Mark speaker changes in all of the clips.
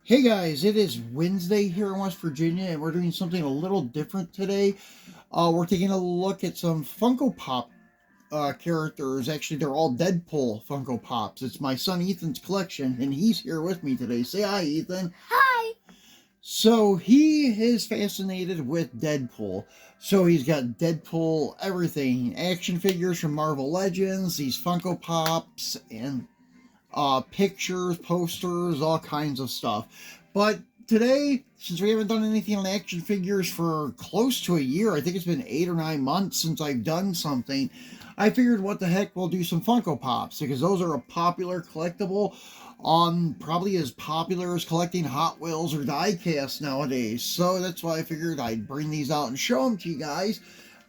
Speaker 1: Hey guys, it is Wednesday here in West Virginia, and we're doing something a little different today. We're taking a look at some Funko Pop characters. Actually, they're all Deadpool Funko Pops. It's my son Ethan's collection, and he's here with me today. Say hi, Ethan.
Speaker 2: Hi.
Speaker 1: So he is fascinated with Deadpool. So he's got Deadpool everything, action figures from Marvel Legends, these Funko Pops, and pictures, posters, all kinds of stuff. But today, since we haven't done anything on action figures for close to a year, I think it's been 8 or 9 months since I've done something, I figured what the heck, we'll do some Funko Pops, because those are a popular collectible, probably as popular as collecting Hot Wheels or die-cast nowadays. So that's why I figured I'd bring these out and show them to you guys,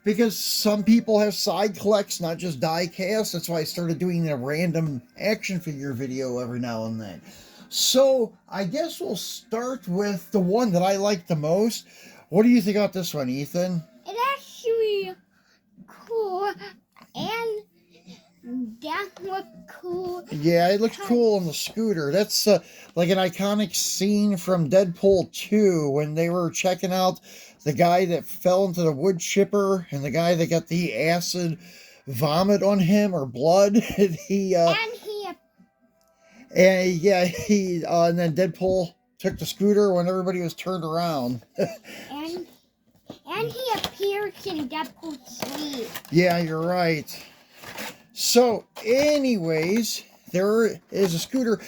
Speaker 1: because some people have side collects, not just die cast. That's why I started doing a random action figure video every now and then. So I guess we'll start with the one that I like the most. What do you think about this one, Ethan?
Speaker 2: It's actually cool, and that looks cool.
Speaker 1: Yeah, it looks cool on the scooter. That's like an iconic scene from Deadpool 2 when they were checking out the guy that fell into the wood chipper and the guy that got the acid vomit on him or blood. And then Deadpool took the scooter when everybody was turned around.
Speaker 2: and he appears in Deadpool's sleeve.
Speaker 1: Yeah, you're right. So, anyways, there is a scooter.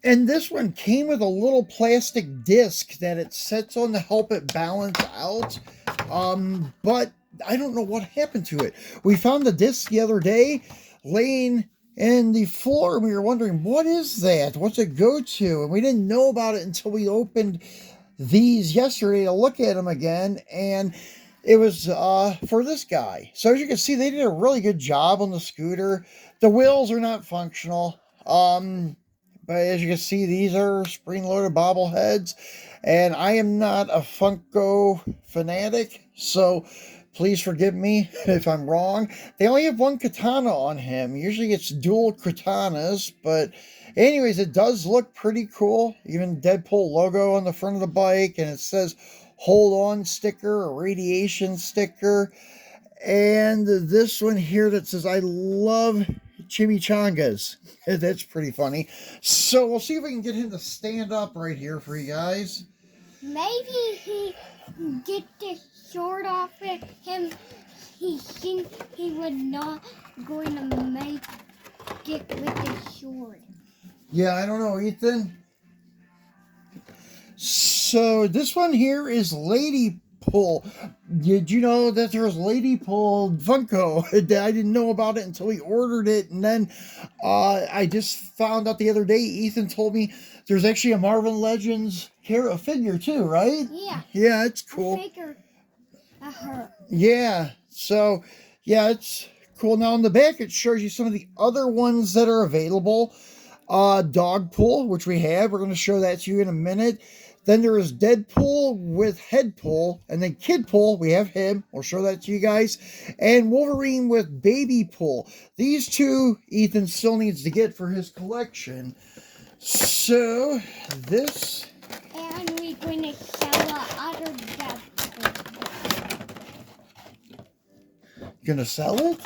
Speaker 1: And this one came with a little plastic disc that it sets on to help it balance out. But I don't know what happened to it. We found the disc the other day laying in the floor, and we were wondering, what is that? What's it go to? And we didn't know about it until we opened these yesterday to look at them again. And it was for this guy. So as you can see, they did a really good job on the scooter. The wheels are not functional. But as you can see, these are spring-loaded bobbleheads. And I am not a Funko fanatic, so please forgive me if I'm wrong. They only have one katana on him. Usually it's dual katanas, but anyways, it does look pretty cool. Even Deadpool logo on the front of the bike, and it says hold on sticker, a radiation sticker. And this one here that says I love chimichangas. That's pretty funny. So we'll see if we can get him to stand up right here for you guys.
Speaker 2: Maybe he get the sword off of him. He thinks he would not going to make it with the sword.
Speaker 1: Yeah, I don't know, Ethan. So this one here is Lady Pull. Did you know that there's Lady Pull Funko? I didn't know about it until we ordered it, and then I just found out the other day. Ethan told me there's actually a Marvel Legends figure too, right?
Speaker 2: Yeah.
Speaker 1: Yeah, it's cool.
Speaker 2: A figure of her.
Speaker 1: Yeah. So yeah, it's cool. Now on the back it shows you some of the other ones that are available. Dog Pull, which we have. We're going to show that to you in a minute. Then there is Deadpool with Head Pull, and then Kid Pull, we have him. We'll show that to you guys. And Wolverine with Baby Pull. These two, Ethan still needs to get for his collection. So, this...
Speaker 2: And we're going to sell the other Deadpool.
Speaker 1: Gonna sell it?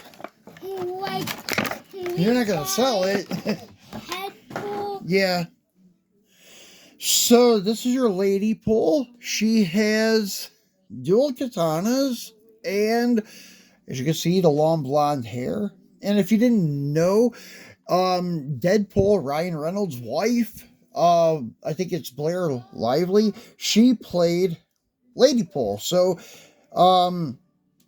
Speaker 1: You're not gonna sell it.
Speaker 2: Head Pull.
Speaker 1: Yeah. So this is your Lady Pull. She has dual katanas and, as you can see, the long blonde hair. And if you didn't know, Deadpool, Ryan Reynolds' wife, I think it's Blair Lively, she played Lady Pull. So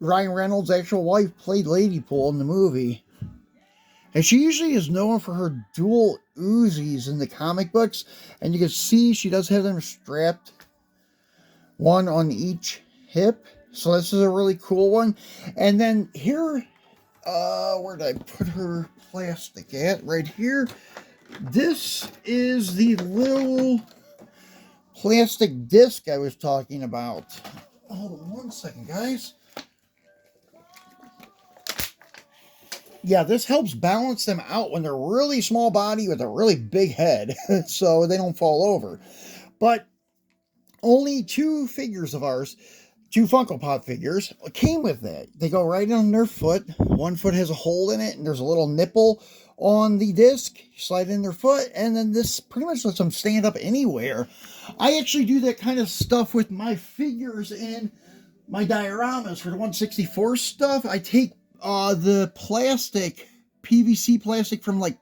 Speaker 1: Ryan Reynolds' actual wife played Lady Pull in the movie. And she usually is known for her dual Uzis in the comic books. And you can see she does have them strapped, one on each hip. So this is a really cool one. And then here, where did I put her plastic at? Right here. This is the little plastic disc I was talking about. Hold on one second, guys. Yeah, this helps balance them out when they're really small body with a really big head, so they don't fall over. But only 2 figures of ours, 2 Funko Pop figures, came with that. They go right on their foot. One foot has a hole in it, and there's a little nipple on the disc. You slide in their foot, and then this pretty much lets them stand up anywhere. I actually do that kind of stuff with my figures and my dioramas for the 164 stuff. I take the plastic, PVC plastic from like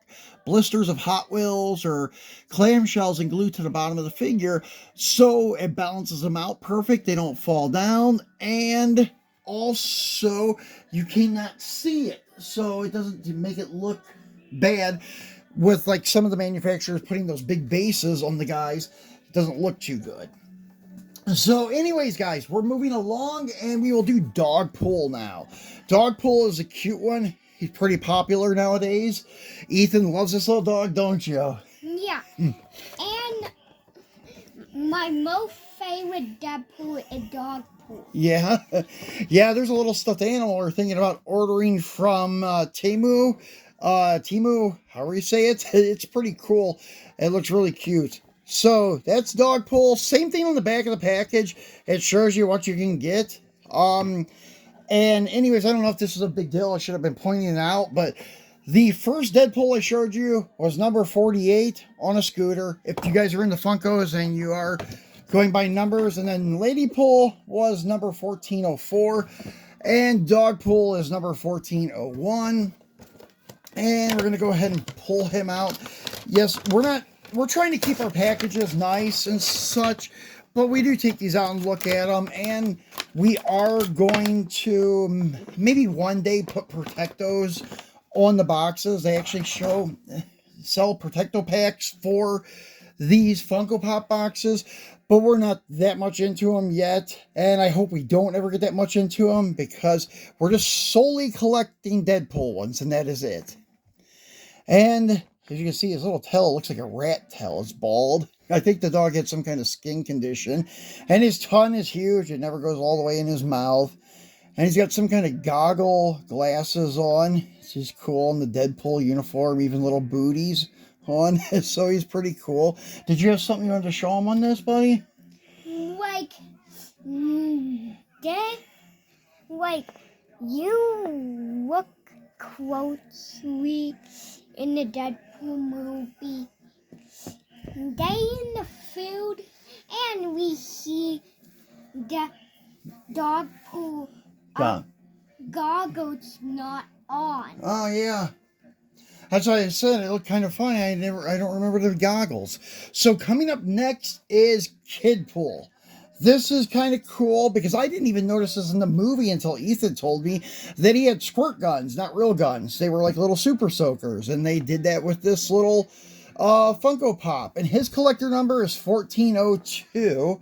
Speaker 1: blisters of Hot Wheels or clamshells and glue to the bottom of the figure, so it balances them out perfect. They don't fall down, and also you cannot see it, so it doesn't make it look bad. With like some of the manufacturers putting those big bases on the guys, it doesn't look too good. So anyways, guys, we're moving along, and we will do Dogpool now. Dogpool is a cute one. He's pretty popular nowadays. Ethan loves this little dog, don't you?
Speaker 2: Yeah. And my most favorite Deadpool is Dogpool.
Speaker 1: Yeah. Yeah, there's a little stuffed animal we're thinking about ordering from Temu. Temu, however you say it. It's pretty cool. It looks really cute. So that's Dogpool. Same thing on the back of the package. It shows you what you can get. And anyways, I don't know if this is a big deal. I should have been pointing it out, but the first Deadpool I showed you was number 48 on a scooter. If you guys are into Funkos and you are going by numbers, and then Ladypool was number 1404, and Dogpool is number 1401. And we're going to go ahead and pull him out. Yes, we're trying to keep our packages nice and such, but we do take these out and look at them, and we are going to maybe one day put Protectos on the boxes. They actually sell Protecto packs for these Funko Pop boxes, but we're not that much into them yet, and I hope we don't ever get that much into them, because we're just solely collecting Deadpool ones, and that is it. And as you can see, his little tail looks like a rat tail. It's bald. I think the dog had some kind of skin condition. And his tongue is huge. It never goes all the way in his mouth. And he's got some kind of glasses on. He's cool in the Deadpool uniform, even little booties on. So he's pretty cool. Did you have something you wanted to show him on this, buddy?
Speaker 2: Like, you look closely in the Deadpool movie. They in the field, and we see the Dogpool goggles not on.
Speaker 1: Oh yeah, that's why I said it looked kind of funny. I don't remember the goggles. So coming up next is Kidpool. This is kind of cool because I didn't even notice this in the movie until Ethan told me that he had squirt guns, not real guns. They were like little super soakers, and they did that with this little Funko Pop. And his collector number is 1402.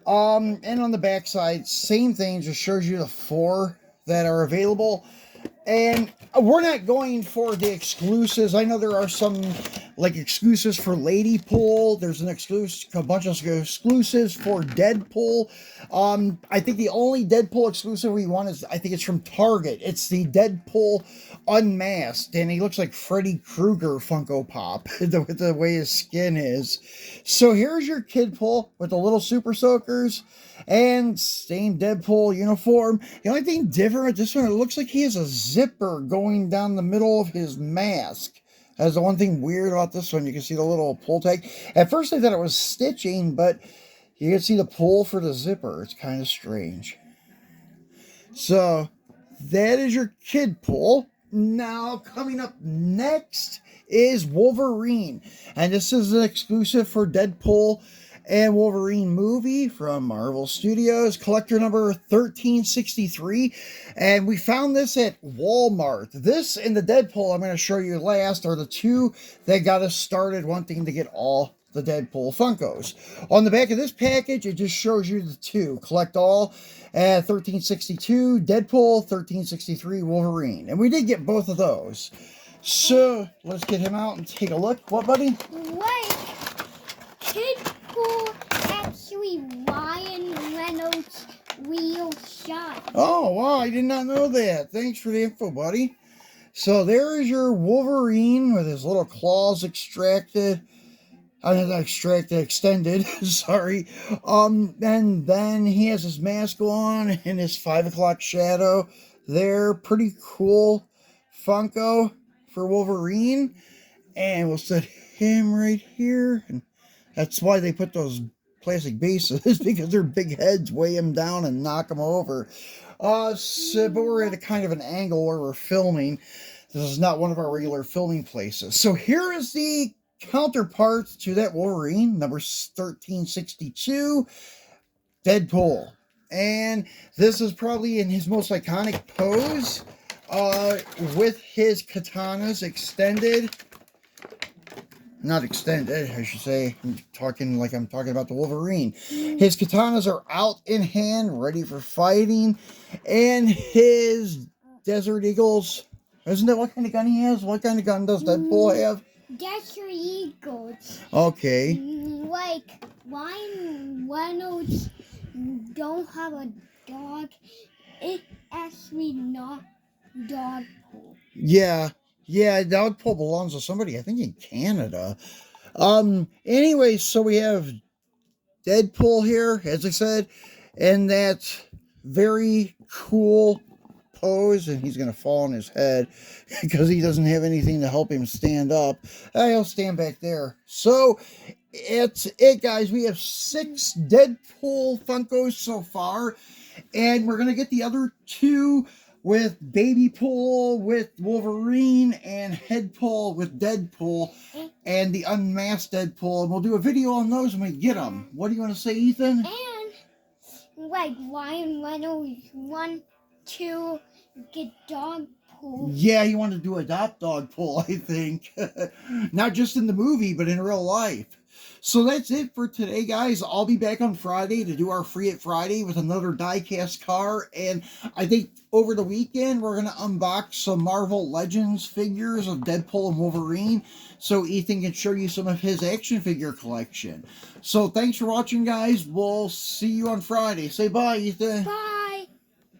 Speaker 1: And on the back side, same thing, just shows you the 4 that are available. And we're not going for the exclusives. I know there are some like exclusives for Ladypool. There's a bunch of exclusives for Deadpool. I think the only Deadpool exclusive we want is, I think it's from Target. It's the Deadpool Unmasked, and he looks like Freddy Krueger Funko Pop with the way his skin is. So here's your Kidpool with the little super soakers and same Deadpool uniform. The only thing different with this one, it looks like he has a zipper going down the middle of his mask. That's the one thing weird about this one. You can see the little pull tag. At first I thought it was stitching, but you can see the pull for the zipper. It's kind of strange. So that is your Kidpool. Now coming up next is Wolverine. And this is an exclusive for Deadpool and Wolverine movie from Marvel Studios, collector number 1363, and we found this at Walmart. This and the Deadpool I'm going to show you last are the 2 that got us started wanting to get all the Deadpool Funkos. On the back of this package, it just shows you the 2. Collect all at 1362 Deadpool, 1363 Wolverine, and we did get both of those. So let's get him out and take a look. What, buddy?
Speaker 2: Like Deadpool actually Ryan Reynolds real shot.
Speaker 1: Oh, wow, I did not know that. Thanks for the info, buddy. So there is your Wolverine with his little claws extracted. Extended, sorry. And then he has his mask on and his 5 o'clock shadow. They're pretty cool Funko for Wolverine. And we'll set him right here. And that's why they put those plastic bases, because their big heads weigh him down and knock him over. But we're at a kind of an angle where we're filming. This is not one of our regular filming places. So here is the counterpart to that Wolverine, number 1362, Deadpool. And this is probably in his most iconic pose, with his katanas extended. Not extended, I should say. I'm talking about the Wolverine. His katanas are out in hand, ready for fighting. And his Desert Eagles, isn't that what kind of gun he has? What kind of gun does Deadpool have?
Speaker 2: Desert Eagles.
Speaker 1: Okay.
Speaker 2: Like, Ryan Reynolds don't have a dog. It's actually not Deadpool.
Speaker 1: Yeah, Deadpool belongs to somebody, I think, in Canada. Anyway, so we have Deadpool here, as I said, and that very cool pose, and he's going to fall on his head because he doesn't have anything to help him stand up. He'll stand back there. So, it's it, guys. We have 6 Deadpool Funkos so far, and we're going to get the other 2 with Baby Pool with Wolverine and Headpool with Deadpool and the unmasked Deadpool. And we'll do a video on those when we get them. What do you want to say, Ethan?
Speaker 2: And, like, Ryan Reynolds want to get dog pool.
Speaker 1: Yeah, he wanted to do adopt dog pool, I think. Not just in the movie, but in real life. So that's it for today, guys. I'll be back on Friday to do our Free It Friday with another die-cast car. And I think over the weekend, we're going to unbox some Marvel Legends figures of Deadpool and Wolverine, so Ethan can show you some of his action figure collection. So thanks for watching, guys. We'll see you on Friday. Say bye, Ethan.
Speaker 2: Bye.